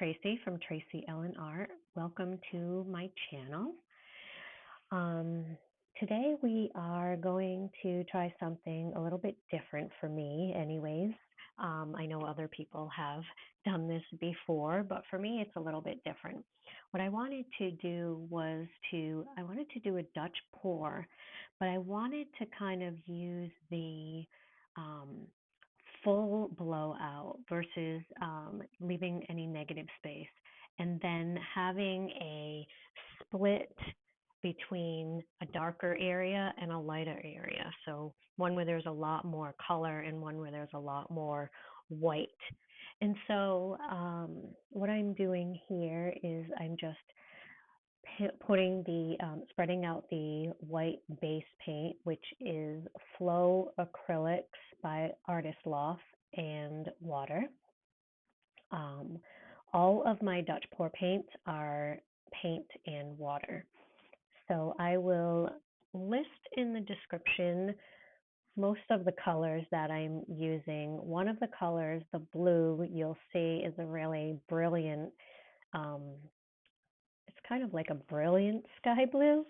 Tracy from Tracy Ellen Art. Welcome to my channel. Um, Today we are going to try something a little bit different for me anyways. I know other people have done this before, but for me it's a little bit different. What I wanted to do was I wanted to do a Dutch pour, but I wanted to kind of use the um, full blowout versus leaving any negative space, and then having a split between a darker area and a lighter area. So one where there's a lot more color and one where there's a lot more white. And so what I'm doing here is I'm just putting spreading out the white base paint, which is Flow Acrylics by Artist Loft, and water. Um, all of my Dutch pour paints are paint and water. So I will list in the description most of the colors that I'm using. One of the colors, the blue, you'll see is a really brilliant, it's kind of like a brilliant sky blue.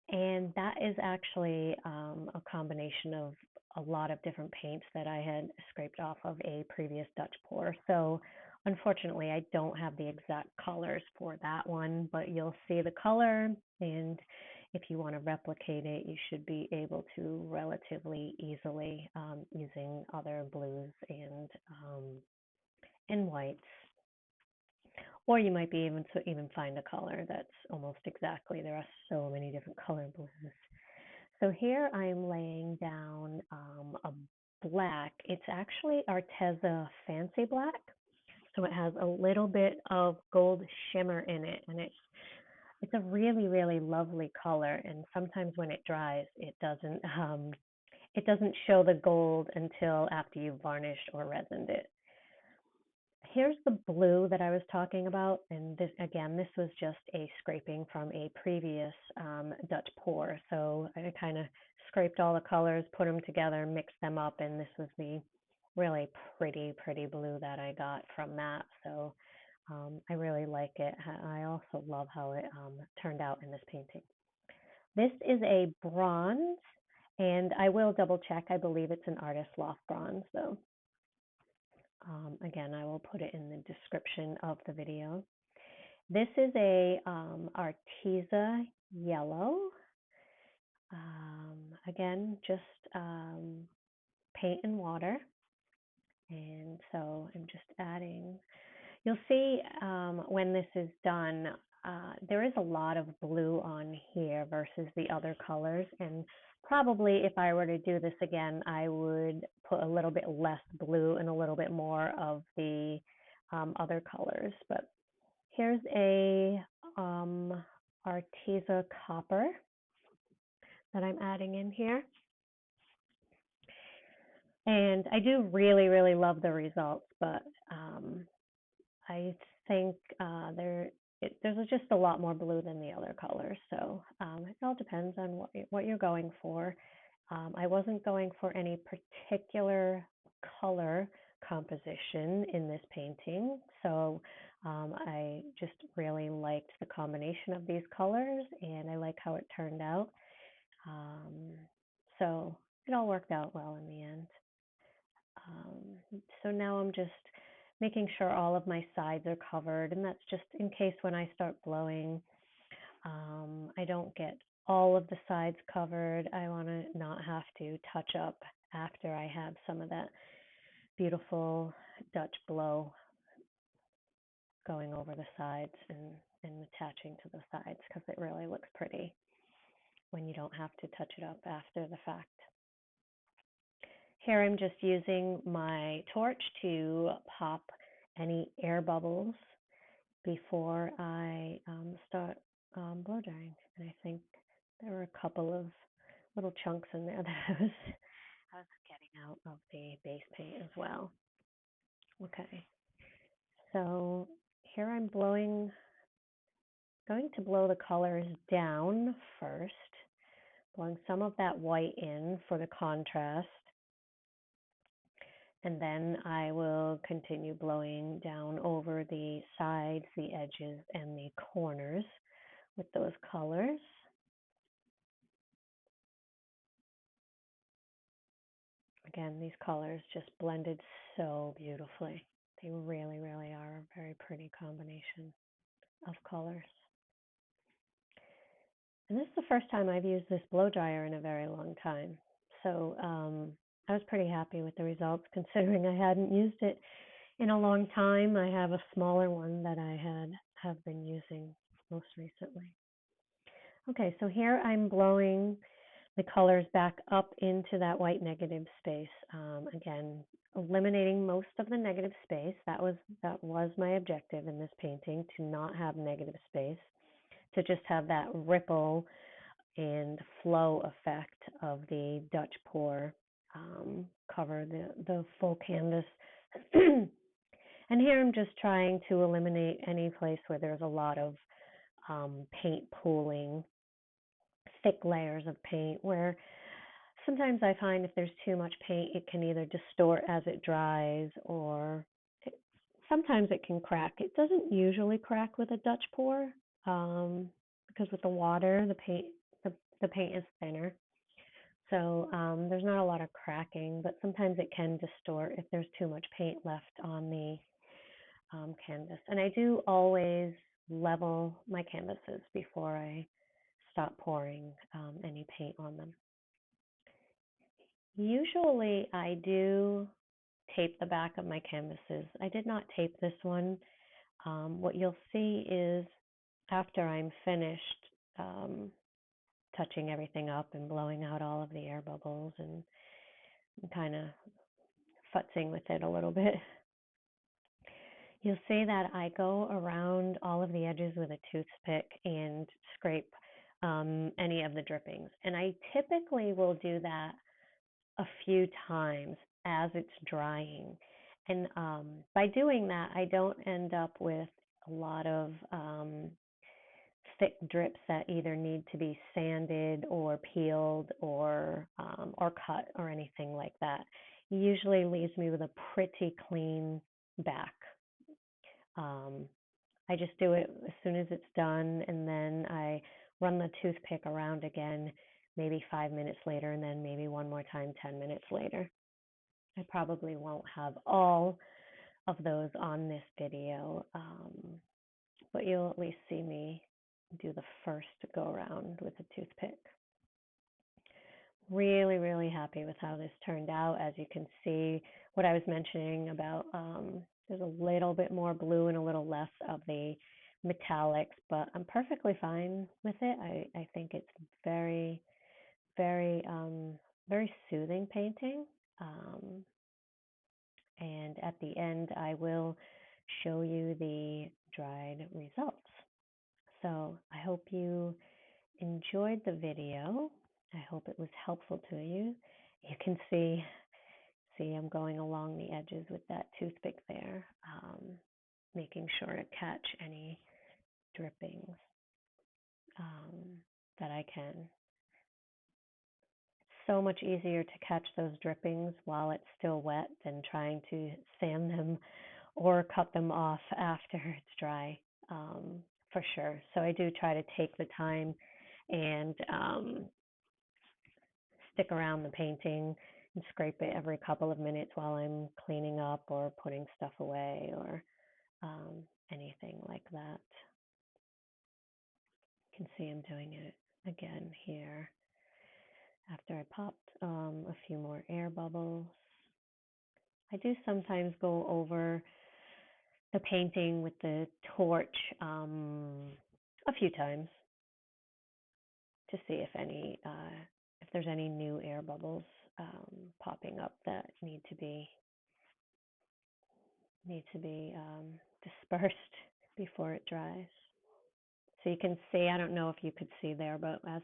And that is actually a combination of a lot of different paints that I had scraped off of a previous Dutch pour. So unfortunately, I don't have the exact colors for that one, but you'll see the color, and if you want to replicate it, you should be able to relatively easily using other blues and whites. Or you might be able to even find a color that's almost exactly. There are so many different color blues. So here I'm laying down a black. It's actually Arteza Fancy Black. So it has a little bit of gold shimmer in it, and it's a really, really lovely color. And sometimes when it dries, it doesn't show the gold until after you've varnished or resined it. Here's the blue that I was talking about, and this was just a scraping from a previous Dutch pour. So I kind of scraped all the colors, put them together, mixed them up, and this was the really pretty blue that I got from that. So I really like it. I also love how it turned out in this painting. This is a bronze, and I will double check. I believe it's an Artist Loft bronze, though. Again, I will put it in the description of the video. This is a Arteza yellow. Again, just paint and water. And so I'm just adding. You'll see when this is done, there is a lot of blue on here versus the other colors. And probably if I were to do this again, I would put a little bit less blue and a little bit more of the other colors. But here's a Arteza copper that I'm adding in here. And I do really, really love the results, but I think there's just a lot more blue than the other colors. So it all depends on what you're going for. I wasn't going for any particular color composition in this painting, so I just really liked the combination of these colors, and I like how it turned out. So it all worked out well in the end. So now I'm just making sure all of my sides are covered, and that's just in case when I start blowing, I don't get all of the sides covered. I want to not have to touch up after I have some of that beautiful Dutch blow going over the sides and attaching to the sides, because it really looks pretty when you don't have to touch it up after the fact. Here I'm just using my torch to pop any air bubbles before I start blow drying. And I think there were a couple of little chunks in there that I was getting out of the base paint as well. Okay, so here I'm going to blow the colors down first, blowing some of that white in for the contrast. And then I will continue blowing down over the sides, the edges, and the corners with those colors. Again, these colors just blended so beautifully. They really, really are a very pretty combination of colors. And this is the first time I've used this blow dryer in a very long time. So I was pretty happy with the results considering I hadn't used it in a long time. I have a smaller one that I have been using most recently. Okay, so here I'm blowing the colors back up into that white negative space. Again, eliminating most of the negative space. That was my objective in this painting, to not have negative space, to just have that ripple and flow effect of the Dutch pour cover the full canvas. And here I'm just trying to eliminate any place where there's a lot of paint pooling, thick layers of paint, where sometimes I find if there's too much paint, it can either distort as it dries, or sometimes it can crack. It doesn't usually crack with a Dutch pour because with the water, the paint is thinner. So there's not a lot of cracking, but sometimes it can distort if there's too much paint left on the canvas. And I do always level my canvases before I stop pouring any paint on them. Usually I do tape the back of my canvases. I did not tape this one. What you'll see is after I'm finished touching everything up and blowing out all of the air bubbles and kind of futzing with it a little bit, you'll see that I go around all of the edges with a toothpick and scrape any of the drippings. And I typically will do that a few times as it's drying. And by doing that, I don't end up with a lot of thick drips that either need to be sanded or peeled or cut or anything like that. It usually leaves me with a pretty clean back. I just do it as soon as it's done, and then I run the toothpick around again, maybe 5 minutes later, and then maybe one more time 10 minutes later. I probably won't have all of those on this video, but you'll at least see me do the first go around with a toothpick. Really, really happy with how this turned out. As you can see, what I was mentioning about there's a little bit more blue and a little less of the metallics, but I'm perfectly fine with it. I think it's very, very, very soothing painting. And at the end, I will show you the dried results. So I hope you enjoyed the video. I hope it was helpful to you. You can see I'm going along the edges with that toothpick there, making sure to catch any drippings that I can. It's so much easier to catch those drippings while it's still wet than trying to sand them or cut them off after it's dry, for sure. So I do try to take the time and stick around the painting and scrape it every couple of minutes while I'm cleaning up or putting stuff away or anything like that. You can see I'm doing it again here after I popped a few more air bubbles. I do sometimes go over the painting with the torch a few times to see if there's any new air bubbles popping up that need to be dispersed before it dries. So you can see, I don't know if you could see there, but as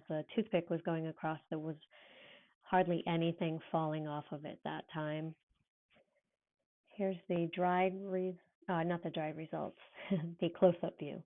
the toothpick was going across, there was hardly anything falling off of it that time. Here's the not the dried results, the close-up view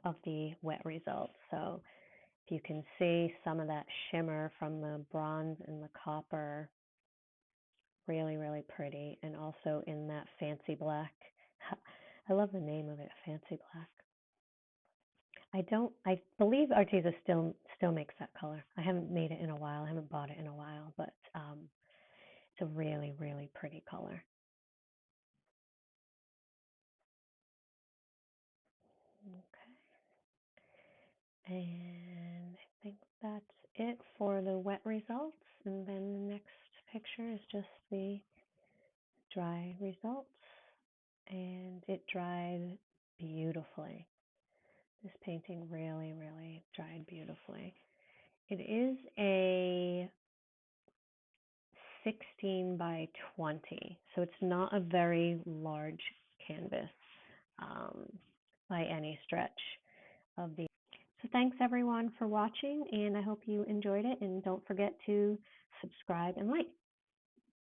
of the wet results. So if you can see some of that shimmer from the bronze and the copper really, really pretty, and also in that fancy black. I love the name of it, fancy black. I believe Arteza still makes that color. I haven't made it in a while. I haven't bought it in a while, but it's a really, really pretty color. Okay. And I think that's it for the wet results. And then the next picture is just the dry results. And it dried beautifully. This painting really, really dried beautifully. It is a 16 by 20, so it's not a very large canvas um, by any stretch of the. So thanks everyone for watching, and I hope you enjoyed it, and don't forget to subscribe and like.